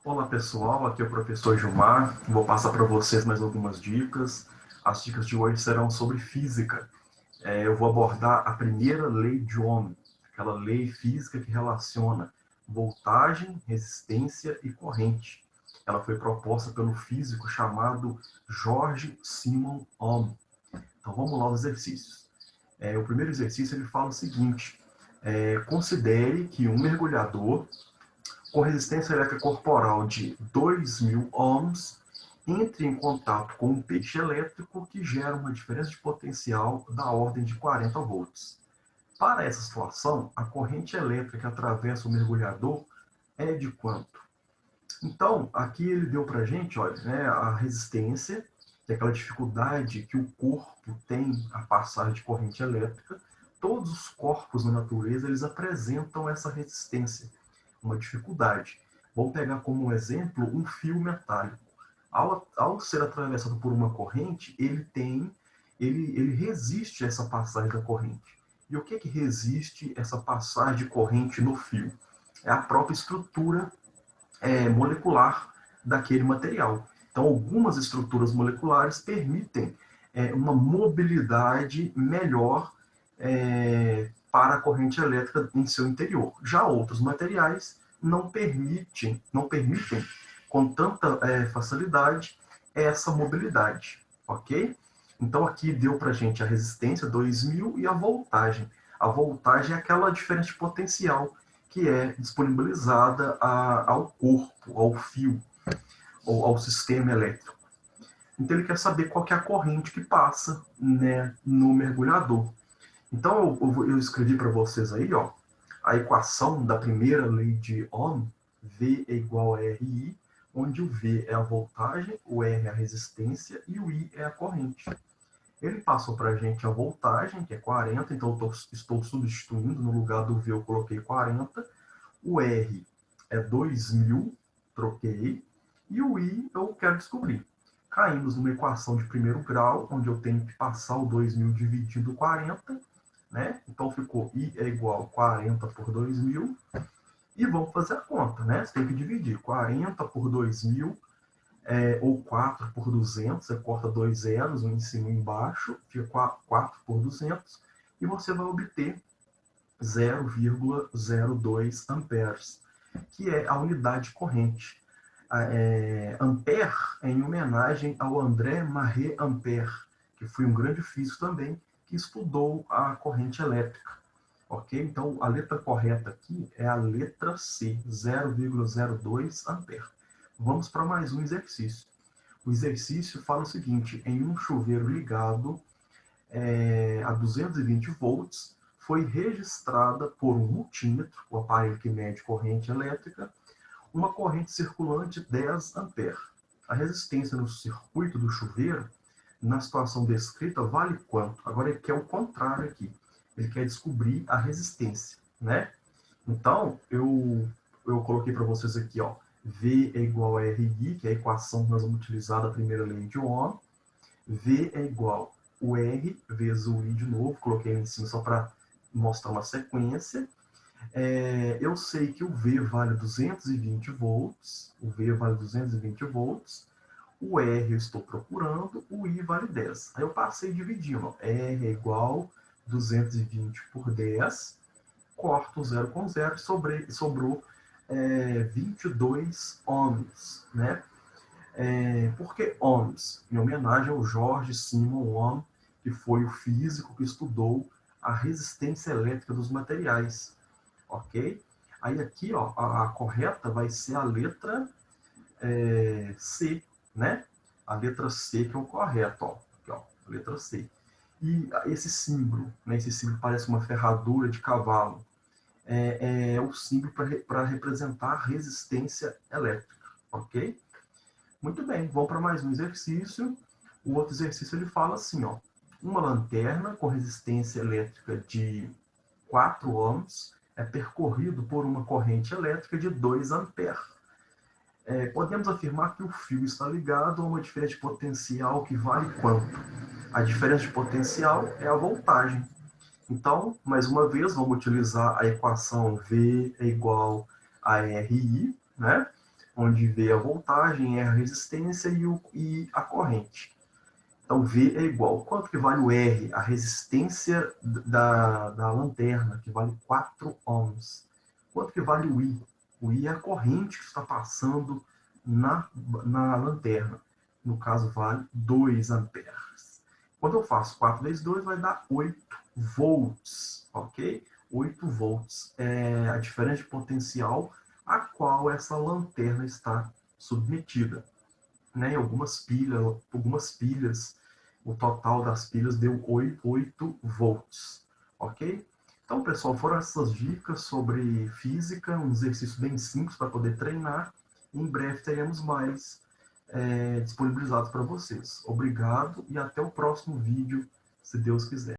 Olá pessoal, aqui é o professor Gilmar. Vou passar para vocês mais algumas dicas. As dicas de hoje serão sobre física. Eu vou abordar a primeira lei de Ohm, aquela lei física que relaciona voltagem, resistência e corrente. Ela foi proposta pelo físico chamado George Simon Ohm. Então vamos lá aos exercícios. O primeiro exercício ele fala o seguinte: considere que um mergulhador com resistência elétrica corporal de 2.000 ohms entre em contato com um peixe elétrico que gera uma diferença de potencial da ordem de 40 volts. Para essa situação, a corrente elétrica que atravessa o mergulhador é de quanto? Então, aqui ele deu para a gente, olha, né, a resistência, que é aquela dificuldade que o corpo tem a passar de corrente elétrica. Todos os corpos na natureza, eles apresentam essa resistência, uma dificuldade. Vamos pegar como exemplo um fio metálico. Ao ser atravessado por uma corrente, ele resiste a essa passagem da corrente. E o que resiste essa passagem de corrente no fio? É a própria estrutura molecular daquele material. Então, algumas estruturas moleculares permitem uma mobilidade melhor para a corrente elétrica em seu interior. Já outros materiais não permitem com tanta facilidade essa mobilidade, ok? Então aqui deu para a gente a resistência 2.000 e a voltagem. A voltagem é aquela diferença de potencial que é disponibilizada ao corpo, ao fio, ou ao sistema elétrico. Então ele quer saber qual que é a corrente que passa, né, no mergulhador. Então eu escrevi para vocês aí, ó, a equação da primeira lei de Ohm, V é igual a RI, onde o V é a voltagem, o R é a resistência e o I é a corrente. Ele passou para a gente a voltagem, que é 40, então eu estou substituindo, no lugar do V eu coloquei 40. O R é 2.000, troquei, e o I eu quero descobrir. Caímos numa equação de primeiro grau, onde eu tenho que passar o 2.000 dividido 40, né? Então ficou I é igual a 40 por 2.000. E vamos fazer a conta, né? Você tem que dividir 40 por 2.000, ou 4 por 200. Você corta dois zeros, um em cima e um embaixo, fica 4 por 200, e você vai obter 0,02 amperes, que é a unidade corrente. Ampere é em homenagem ao André-Marie Ampère, que foi um grande físico também, que estudou a corrente elétrica. Ok? Então, a letra correta aqui é a letra C, 0,02 ampere. Vamos para mais um exercício. O exercício fala o seguinte: em um chuveiro ligado a 220 volts, foi registrada por um multímetro, o aparelho que mede corrente elétrica, uma corrente circulante de 10 ampere. A resistência no circuito do chuveiro, na situação descrita, vale quanto? Agora ele quer o contrário aqui. Ele quer descobrir a resistência, né? Então, eu coloquei para vocês aqui, ó, V é igual a RI, que é a equação que nós vamos utilizar da primeira lei de Ohm. V é igual o R vezes o I de novo, coloquei em cima só para mostrar uma sequência. Eu sei que o V vale 220 volts, o V vale 220 volts, o R eu estou procurando, o I vale 10. Aí eu passei dividindo, ó, R é igual 220 por 10, corto 0 com 0, sobrou 22 ohms, né? Por que ohms? Em homenagem ao George Simon Ohm, que foi o físico que estudou a resistência elétrica dos materiais, ok? Aí aqui, ó, a correta vai ser a letra C, né? A letra C que é o correto, ó. Aqui, ó, a letra C. E esse símbolo, né? Esse símbolo parece uma ferradura de cavalo. É o símbolo para representar a resistência elétrica, ok? Muito bem, vamos para mais um exercício. O outro exercício ele fala assim, ó, uma lanterna com resistência elétrica de 4 ohms é percorrido por uma corrente elétrica de 2 amperes. Podemos afirmar que o fio está ligado a uma diferença de potencial que vale quanto? A diferença de potencial é a voltagem. Então, mais uma vez, vamos utilizar a equação V é igual a RI, né? onde V é a voltagem, E é a resistência e a corrente. Então, V é igual. Quanto que vale o R? A resistência da lanterna, que vale 4 ohms. Quanto que vale o I? O I é a corrente que está passando na lanterna. No caso, vale 2 amperes. Quando eu faço 4 vezes 2, vai dar 8 volts, ok? 8 volts é a diferença de potencial a qual essa lanterna está submetida. Né? Algumas pilhas, o total das pilhas deu 8 volts, ok? Então, pessoal, foram essas dicas sobre física, um exercício bem simples para poder treinar. Em breve teremos mais disponibilizados para vocês. Obrigado e até o próximo vídeo, se Deus quiser.